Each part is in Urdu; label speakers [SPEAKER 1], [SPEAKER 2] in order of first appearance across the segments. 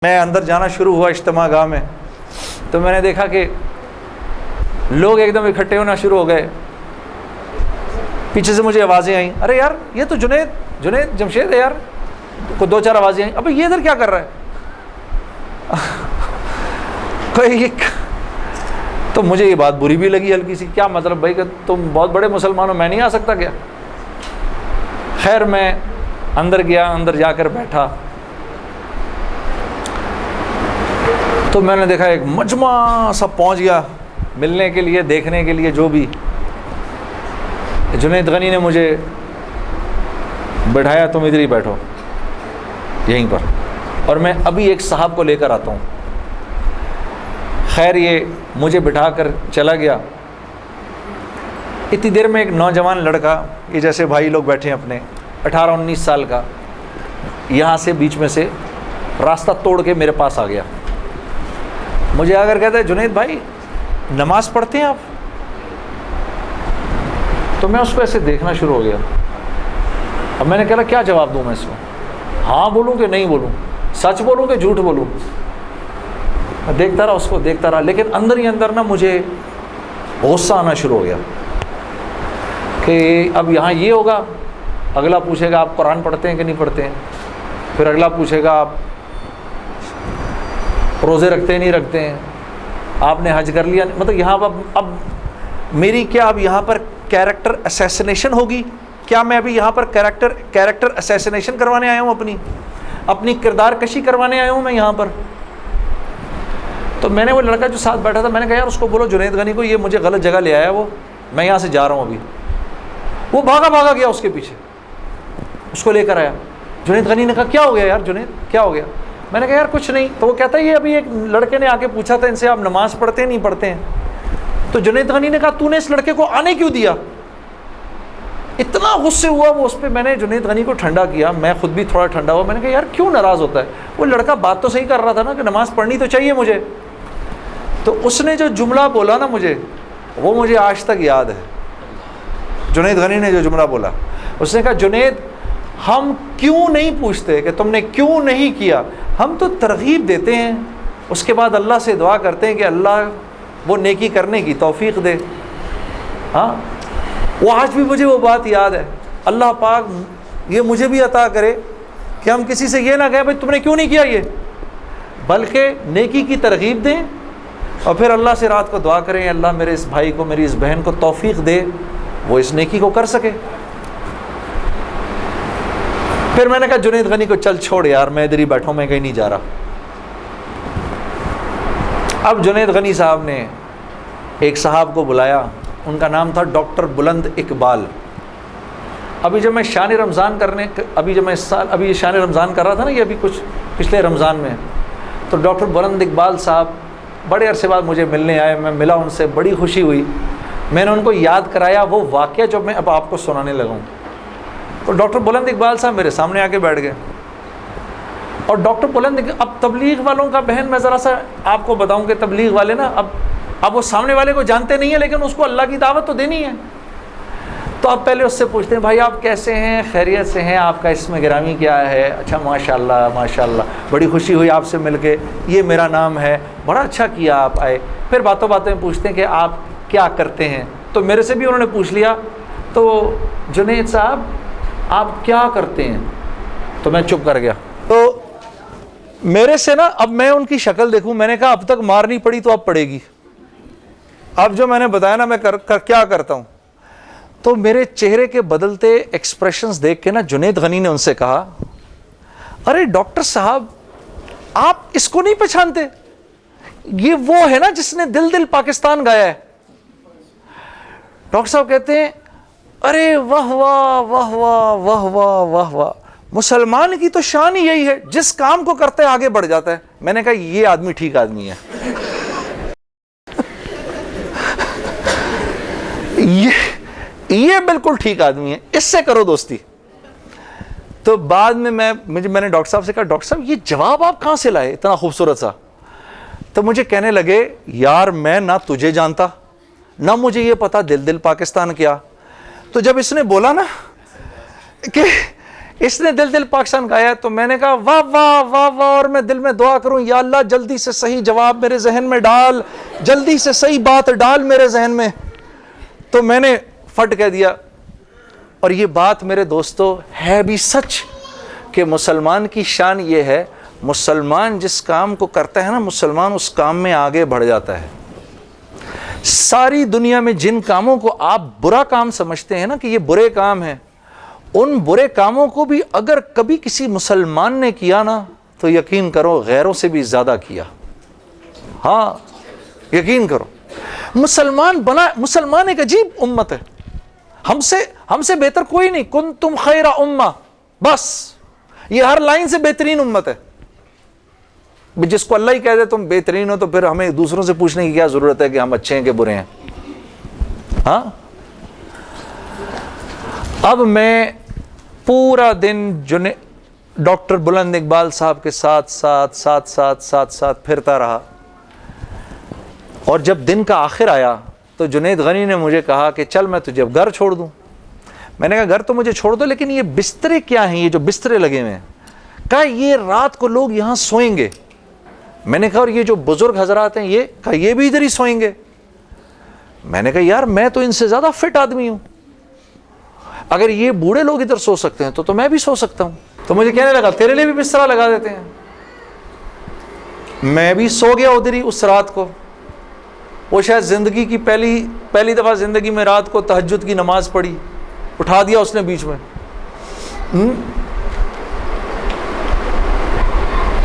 [SPEAKER 1] میں اندر جانا شروع ہوا اجتماع گاہ میں، تو میں نے دیکھا کہ لوگ ایک دم اکٹھے ہونا شروع ہو گئے. پیچھے سے مجھے آوازیں آئیں، ارے یار یہ تو جنید جمشید ہے یار. کو دو چار آوازیں آئیں، ابھی یہ ادھر کیا کر رہا ہے؟ کوئی تو مجھے یہ بات بری بھی لگی ہلکی سی، کیا مطلب بھائی کہ تم بہت بڑے مسلمان ہو، میں نہیں آ سکتا کیا؟ خیر میں اندر گیا، اندر جا کر بیٹھا تو میں نے دیکھا ایک مجمع سب پہنچ گیا ملنے کے لیے، دیکھنے کے لیے. جو بھی جنید غنی نے مجھے بٹھایا، تم ادھر ہی بیٹھو یہیں پر، اور میں ابھی ایک صاحب کو لے کر آتا ہوں. خیر یہ مجھے بٹھا کر چلا گیا. اتنی دیر میں ایک نوجوان لڑکا، یہ جیسے بھائی لوگ بیٹھے ہیں اپنے، 18-19 سال کا، یہاں سے بیچ میں سے راستہ توڑ کے میرے پاس آ گیا. مجھے آ کر کہتا ہے جنید بھائی نماز پڑھتے ہیں آپ؟ تو میں اس کو ایسے دیکھنا شروع ہو گیا. اب میں نے کہا کیا جواب دوں میں اس کو؟ ہاں بولوں کہ نہیں بولوں، سچ بولوں کہ جھوٹ بولوں؟ میں دیکھتا رہا اس کو، دیکھتا رہا، لیکن اندر ہی اندر نا مجھے غصہ آنا شروع ہو گیا کہ اب یہاں یہ ہوگا، اگلا پوچھے گا آپ قرآن پڑھتے ہیں کہ نہیں پڑھتے ہیں، پھر اگلا پوچھے گا آپ روزے رکھتے ہیں نہیں رکھتے ہیں، آپ نے حج کر لیا. مطلب یہاں اب میری کیا اب یہاں پر کیریکٹر اسیسنیشن ہوگی؟ کیا میں ابھی یہاں پر کیریکٹر اسیسنیشن کروانے آیا ہوں، اپنی کردار کشی کروانے آیا ہوں میں یہاں پر؟ تو میں نے وہ لڑکا جو ساتھ بیٹھا تھا، میں نے کہا یار اس کو بولو جنید غنی کو یہ مجھے غلط جگہ لے آیا، وہ میں یہاں سے جا رہا ہوں ابھی. وہ بھاگا گیا اس کے پیچھے، اس کو لے کر آیا. جنید غنی نے کہا کیا ہو گیا یار جنید، کیا ہو گیا؟ میں نے کہا یار کچھ نہیں. تو وہ کہتا ہے یہ ابھی ایک لڑکے نے آ کے پوچھا تھا ان سے آپ نماز پڑھتے ہیں نہیں پڑھتے ہیں. تو جنید غنی نے کہا تو نے اس لڑکے کو آنے کیوں دیا؟ اتنا غصے ہوا وہ اس پہ. میں نے جنید غنی کو ٹھنڈا کیا، میں خود بھی تھوڑا ٹھنڈا ہوا. میں نے کہا یار کیوں ناراض ہوتا ہے؟ وہ لڑکا بات تو صحیح کر رہا تھا نا کہ نماز پڑھنی تو چاہیے مجھے. تو اس نے جو جملہ بولا نا مجھے، وہ مجھے آج تک یاد ہے. جنید غنی نے جو جملہ بولا، اس نے کہا جنید ہم کیوں نہیں پوچھتے کہ تم نے کیوں نہیں کیا، ہم تو ترغیب دیتے ہیں، اس کے بعد اللہ سے دعا کرتے ہیں کہ اللہ وہ نیکی کرنے کی توفیق دے. ہاں وہ آج بھی مجھے وہ بات یاد ہے. اللہ پاک یہ مجھے بھی عطا کرے کہ ہم کسی سے یہ نہ کہیں بھائی تم نے کیوں نہیں کیا یہ، بلکہ نیکی کی ترغیب دیں اور پھر اللہ سے رات کو دعا کریں اللہ میرے اس بھائی کو، میری اس بہن کو توفیق دے وہ اس نیکی کو کر سکے. پھر میں نے کہا جنید غنی کو چل چھوڑ یار، میں ادھر ہی بیٹھا ہوں، میں کہیں نہیں جا رہا. اب جنید غنی صاحب نے ایک صاحب کو بلایا، ان کا نام تھا ڈاکٹر بلند اقبال. ابھی جب میں شان رمضان ابھی شان رمضان کر رہا تھا نا، یہ ابھی کچھ پچھلے رمضان میں، تو ڈاکٹر بلند اقبال صاحب بڑے عرصے بعد مجھے ملنے آئے. میں ملا ان سے، بڑی خوشی ہوئی. میں نے ان کو یاد کرایا وہ واقعہ جو میں اب آپ کو سنانے لگا ہوں. تو ڈاکٹر بلند اقبال صاحب میرے سامنے آ کے بیٹھ گئے. اور ڈاکٹر بلند اب تبلیغ والوں کا بہن میں ذرا سا آپ کو بتاؤں کہ تبلیغ والے نا اب وہ سامنے والے کو جانتے نہیں ہیں، لیکن اس کو اللہ کی دعوت تو دینی ہے. تو آپ پہلے اس سے پوچھتے ہیں بھائی آپ کیسے ہیں، خیریت سے ہیں، آپ کا اسم گرامی کیا ہے؟ اچھا ماشاء اللہ بڑی خوشی ہوئی آپ سے مل کے، یہ میرا نام ہے، بڑا اچھا کیا آپ آئے. پھر باتوں میں پوچھتے ہیں کہ آپ کیا کرتے ہیں. تو میرے سے بھی انہوں نے پوچھ لیا، تو جنید صاحب آپ کیا کرتے ہیں؟ تو میں چپ کر گیا. تو میرے سے نا اب میں ان کی شکل دیکھوں، میں نے کہا اب تک مار نہیں پڑی تو اب پڑے گی. اب جو میں نے بتایا نا میں کیا کرتا ہوں، تو میرے چہرے کے بدلتے ایکسپریشنز دیکھ کے نا جنید غنی نے ان سے کہا ارے ڈاکٹر صاحب آپ اس کو نہیں پہچانتے؟ یہ وہ ہے نا جس نے دل پاکستان گایا ہے. ڈاکٹر صاحب کہتے ہیں ارے واہ واہ واہ واہ واہ واہ واہ واہ، مسلمان کی تو شان ہی یہی ہے، جس کام کو کرتے آگے بڑھ جاتا ہے. میں نے کہا یہ آدمی ٹھیک آدمی ہے. یہ بالکل ٹھیک آدمی ہے، اس سے کرو دوستی. تو بعد میں نے ڈاکٹر صاحب سے کہا ڈاکٹر صاحب یہ جواب آپ کہاں سے لائے اتنا خوبصورت سا؟ تو مجھے کہنے لگے یار میں نہ تجھے جانتا نہ مجھے یہ پتا دل پاکستان کیا. تو جب اس نے بولا نا اس نے دل پاکستان گایا. تو میں نے کہا واہ واہ واہ واہ, اور میں دل میں دعا کروں یا اللہ جلدی سے صحیح جواب میرے ذہن میں ڈال, جلدی سے صحیح بات ڈال میرے ذہن میں. تو میں نے فٹ کہہ دیا. اور یہ بات میرے دوستو ہے بھی سچ کہ مسلمان کی شان یہ ہے, مسلمان جس کام کو کرتا ہے نا, مسلمان اس کام میں آگے بڑھ جاتا ہے. ساری دنیا میں جن کاموں کو آپ برا کام سمجھتے ہیں نا کہ یہ برے کام ہیں, ان برے کاموں کو بھی اگر کبھی کسی مسلمان نے کیا نا تو یقین کرو غیروں سے بھی زیادہ کیا. ہاں یقین کرو, مسلمان ایک عجیب امت ہے, ہم سے بہتر کوئی نہیں. کنتم خیر امہ, بس یہ ہر لائن سے بہترین امت ہے. جس کو اللہ ہی کہہ دے تم بہترین ہو تو پھر ہمیں دوسروں سے پوچھنے کی کیا ضرورت ہے کہ ہم اچھے ہیں کہ برے ہیں. ہاں اب میں پورا دن ڈاکٹر بلند اقبال صاحب کے ساتھ پھرتا رہا. اور جب دن کا آخر آیا تو جنید غنی نے مجھے کہا کہ چل میں تجھے اب گھر چھوڑ دوں. میں نے کہا گھر تو مجھے چھوڑ دو, لیکن یہ بسترے کیا ہیں, یہ جو بسترے لگے ہوئے ہیں, کہا یہ رات کو لوگ یہاں سوئیں گے. میں نے کہا اور یہ جو بزرگ حضرات ہیں یہ, کہا یہ بھی ادھر ہی سوئیں گے. میں نے کہا یار میں تو ان سے زیادہ فٹ آدمی ہوں, اگر یہ بوڑھے لوگ ادھر سو سکتے ہیں تو میں بھی سو سکتا ہوں. تو مجھے کہنے لگا تیرے لیے بھی بستر لگا دیتے ہیں. میں بھی سو گیا ادھر ہی اس رات کو. وہ شاید زندگی کی پہلی دفعہ زندگی میں رات کو تہجد کی نماز پڑھی, اٹھا دیا اس نے بیچ میں.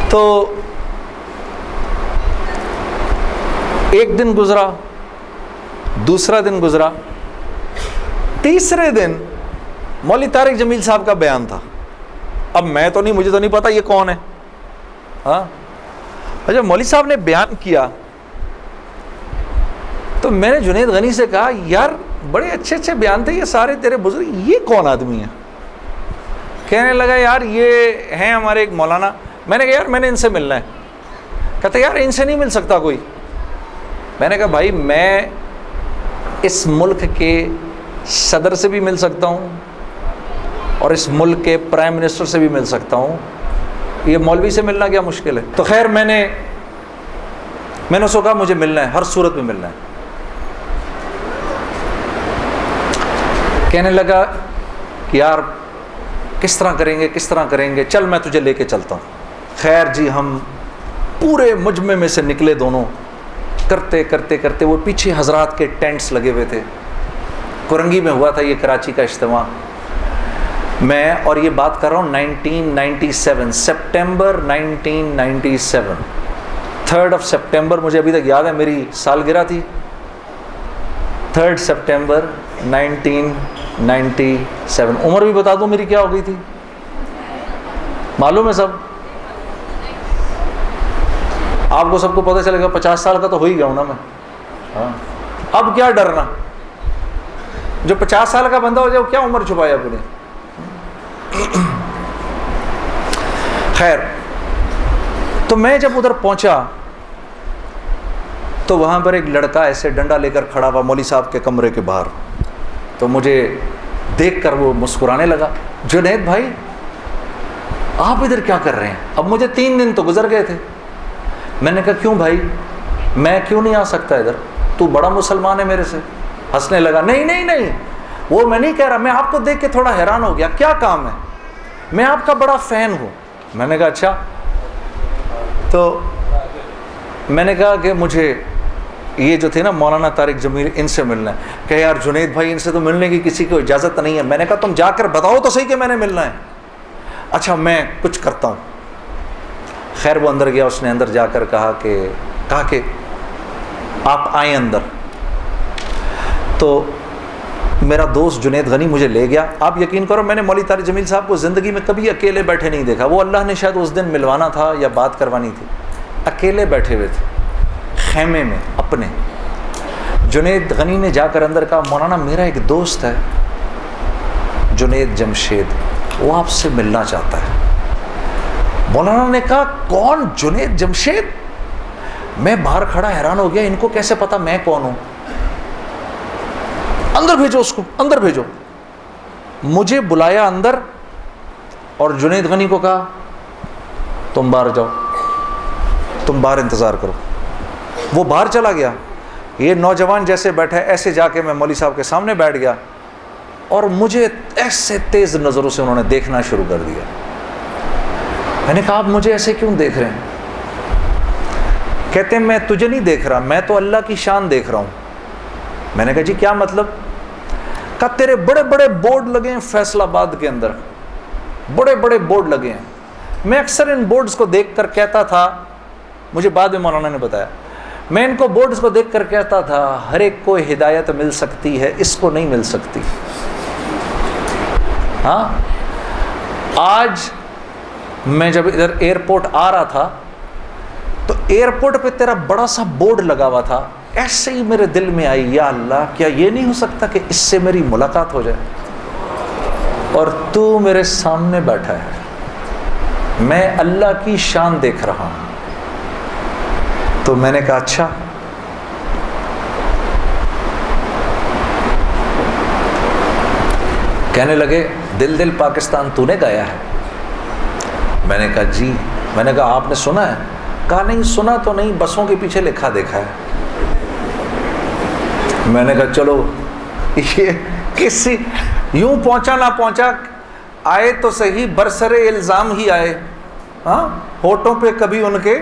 [SPEAKER 1] تو ایک دن گزرا, دوسرا دن گزرا, تیسرے دن مولوی طارق جمیل صاحب کا بیان تھا. اب مجھے تو نہیں پتا یہ کون ہے. ہاں جب مولوی صاحب نے بیان کیا تو میں نے جنید غنی سے کہا یار بڑے اچھے بیان تھے یہ سارے تیرے بزرگ, یہ کون آدمی ہے؟ کہنے لگا یار یہ ہیں ہمارے ایک مولانا. میں نے کہا یار میں نے ان سے ملنا ہے. کہتے یار ان سے نہیں مل سکتا کوئی. میں نے کہا بھائی میں اس ملک کے صدر سے بھی مل سکتا ہوں اور اس ملک کے پرائم منسٹر سے بھی مل سکتا ہوں, یہ مولوی سے ملنا کیا مشکل ہے. تو خیر میں نے اس کو کہا مجھے ملنا ہے, ہر صورت میں ملنا ہے. کہنے لگا کہ یار کس طرح کریں گے, چل میں تجھے لے کے چلتا ہوں. خیر جی ہم پورے مجمع میں سے نکلے دونوں, کرتے وہ پیچھے حضرات کے ٹینٹس لگے ہوئے تھے. کرنگی میں ہوا تھا یہ کراچی کا اجتماع. میں اور یہ بات کر رہا ہوں 1997 سپٹمبر 1997 3 سپٹمبر مجھے ابھی تک یاد ہے, میری سالگرہ تھی 3 سپٹمبر 1997. عمر بھی بتا دوں میری کیا ہو گئی تھی, معلوم ہے سب آپ کو, سب کو پتہ چلے گا. 50 سال کا تو ہو ہی گیا ہوں نا میں. ہاں اب کیا ڈرنا, جو 50 سال کا بندہ ہو جائے وہ کیا عمر چھپایا اپنے. خیر تو میں جب ادھر پہنچا تو وہاں پر ایک لڑکا ایسے ڈنڈا لے کر کھڑا ہوا مولوی صاحب کے کمرے کے باہر. تو مجھے دیکھ کر وہ مسکرانے لگا, جنید بھائی آپ ادھر کیا کر رہے ہیں؟ اب مجھے 3 دن تو گزر گئے تھے. میں نے کہا کیوں بھائی, میں کیوں نہیں آ سکتا ادھر, تو بڑا مسلمان ہے میرے سے. ہنسنے لگا, نہیں وہ میں نہیں کہہ رہا, میں آپ کو دیکھ کے تھوڑا حیران ہو گیا, کیا کام ہے؟ میں آپ کا بڑا فین ہوں. میں نے کہا اچھا. تو میں نے کہا کہ مجھے یہ جو تھے نا مولانا طارق جمیل, ان سے ملنا ہے. کہ یار جنید بھائی ان سے تو ملنے کی کسی کو اجازت نہیں ہے. میں نے کہا تم جا کر بتاؤ تو صحیح کہ میں نے ملنا ہے. اچھا میں کچھ کرتا ہوں. خیر وہ اندر گیا, اس نے اندر جا کر کہا کہ آپ آئیں اندر. تو میرا دوست جنید غنی مجھے لے گیا. آپ یقین کرو میں نے مولوی طارق جمیل صاحب کو زندگی میں کبھی اکیلے بیٹھے نہیں دیکھا. وہ اللہ نے شاید اس دن ملوانا تھا یا بات کروانی تھی, اکیلے بیٹھے ہوئے تھے خیمے میں اپنے. جنید غنی نے جا کر اندر کہا مولانا میرا ایک دوست ہے جنید جمشید, وہ آپ سے ملنا چاہتا ہے. مولانا نے کہا کون جنید جمشید؟ میں باہر کھڑا حیران ہو گیا, ان کو کیسے پتا میں کون ہوں؟ اندر بھیجو اس کو, اندر بھیجو. مجھے بلایا اندر. اور جنید غنی کو کہا تم باہر جاؤ، تم باہر انتظار کرو۔ وہ باہر چلا گیا، یہ نوجوان جیسے بیٹھا ہے ایسے جا کے میں مولوی صاحب کے سامنے بیٹھ گیا، اور مجھے ایسے تیز نظروں سے انہوں نے دیکھنا شروع کر دیا۔ میں نے کہا آپ مجھے ایسے کیوں دیکھ رہے ہیں؟ کہتے ہیں میں تجھے نہیں دیکھ رہا، میں تو اللہ کی شان دیکھ رہا ہوں۔ میں نے کہا جی کیا مطلب؟ کہا تیرے بڑے بڑے بورڈ لگے ہیں فیصل آباد کے اندر، بڑے بڑے بورڈ لگے ہیں، میں اکثر ان بورڈز کو دیکھ کر کہتا تھا، مجھے بعد میں مولانا نے بتایا، میں ان کو بورڈز کو دیکھ کر کہتا تھا ہر ایک کو ہدایت مل سکتی ہے، اس کو نہیں مل سکتی۔ ہاں آج میں جب ادھر ایئرپورٹ آ رہا تھا تو ایئرپورٹ پہ تیرا بڑا سا بورڈ لگا ہوا تھا، ایسے ہی میرے دل میں آئی یا اللہ کیا یہ نہیں ہو سکتا کہ اس سے میری ملاقات ہو جائے، اور تو میرے سامنے بیٹھا ہے، میں اللہ کی شان دیکھ رہا ہوں۔ تو میں نے کہا اچھا، کہنے لگے دل دل پاکستان تو نے گایا ہے؟ میں نے کہا جی۔ میں نے کہا آپ نے سنا ہے؟ کہا نہیں سنا تو نہیں، بسوں کے پیچھے لکھا دیکھا ہے۔ میں نے کہا چلو یہ کسی یوں پہنچا نہ پہنچا، آئے تو صحیح برسر الزام ہی آئے، ہاں ہوٹوں پہ کبھی ان کے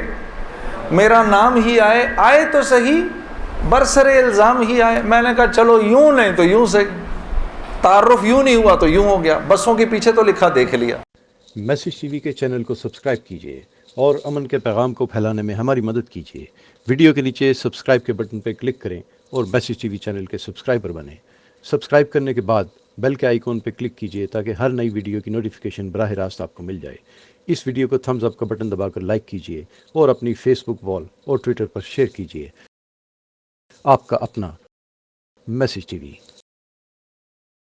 [SPEAKER 1] میرا نام ہی آئے، آئے تو صحیح برسر الزام ہی آئے۔ میں نے کہا چلو یوں نہیں تو یوں سے، تعارف یوں نہیں ہوا تو یوں ہو گیا، بسوں کے پیچھے تو لکھا دیکھ لیا۔
[SPEAKER 2] میسج ٹی وی کے چینل کو سبسکرائب کیجیے اور امن کے پیغام کو پھیلانے میں ہماری مدد کیجیے۔ ویڈیو کے نیچے سبسکرائب کے بٹن پہ کلک کریں اور میسج ٹی وی چینل کے سبسکرائبر بنیں۔ سبسکرائب کرنے کے بعد بیل کے آئیکن پہ کلک کیجیے تاکہ ہر نئی ویڈیو کی نوٹیفیکیشن براہ راست آپ کو مل جائے۔ اس ویڈیو کو تھمز اپ کا بٹن دبا کر لائک کیجیے اور اپنی فیس بک وال اور ٹویٹر پر شیئر کیجیے۔ آپ کا اپنا میسج ٹی وی۔